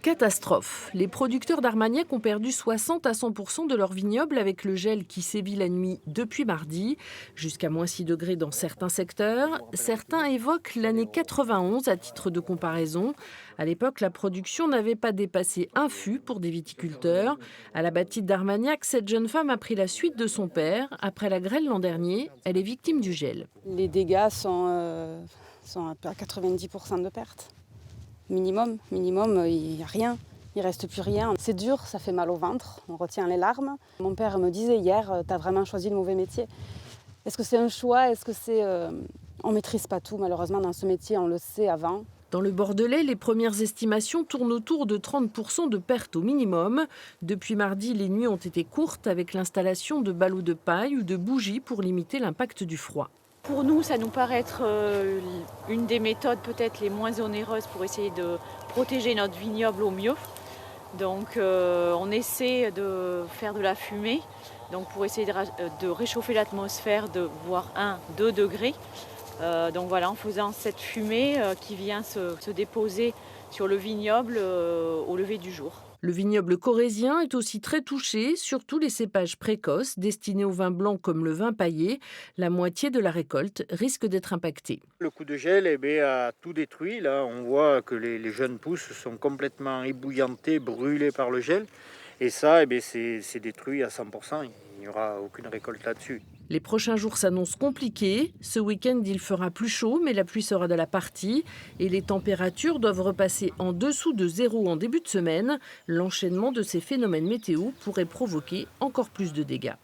Catastrophe. Les producteurs d'Armagnac ont perdu 60 à 100% de leur vignoble avec le gel qui sévit la nuit depuis mardi, jusqu'à -6 degrés dans certains secteurs. Certains évoquent l'année 91 à titre de comparaison. À l'époque, la production n'avait pas dépassé un fût pour des viticulteurs. À la bâtite d'Armagnac, cette jeune femme a pris la suite de son père. Après la grêle l'an dernier, elle est victime du gel. Les dégâts sont à 90% de pertes. Minimum, il n'y a rien, il ne reste plus rien. C'est dur, ça fait mal au ventre, on retient les larmes. Mon père me disait hier, tu as vraiment choisi le mauvais métier. Est-ce que c'est un choix? Est-ce que c'est... On ne maîtrise pas tout malheureusement dans ce métier, on le sait avant. Dans le Bordelais, les premières estimations tournent autour de 30% de pertes au minimum. Depuis mardi, les nuits ont été courtes avec l'installation de ballots de paille ou de bougies pour limiter l'impact du froid. Pour nous, ça nous paraît être une des méthodes peut-être les moins onéreuses pour essayer de protéger notre vignoble au mieux. Donc on essaie de faire de la fumée pour essayer de réchauffer l'atmosphère de voire 1-2 degrés. Donc voilà, en faisant cette fumée qui vient se déposer sur le vignoble au lever du jour. Le vignoble corrézien est aussi très touché, surtout les cépages précoces destinés au vin blanc comme le vin paillé. La moitié de la récolte risque d'être impactée. Le coup de gel a tout détruit. Là, on voit que les jeunes pousses sont complètement ébouillantés, brûlés par le gel. Et ça, c'est détruit à 100%. Il n'y aura aucune récolte là-dessus. Les prochains jours s'annoncent compliqués. Ce week-end, il fera plus chaud, mais la pluie sera de la partie. Et les températures doivent repasser en dessous de 0 en début de semaine. L'enchaînement de ces phénomènes météo pourrait provoquer encore plus de dégâts.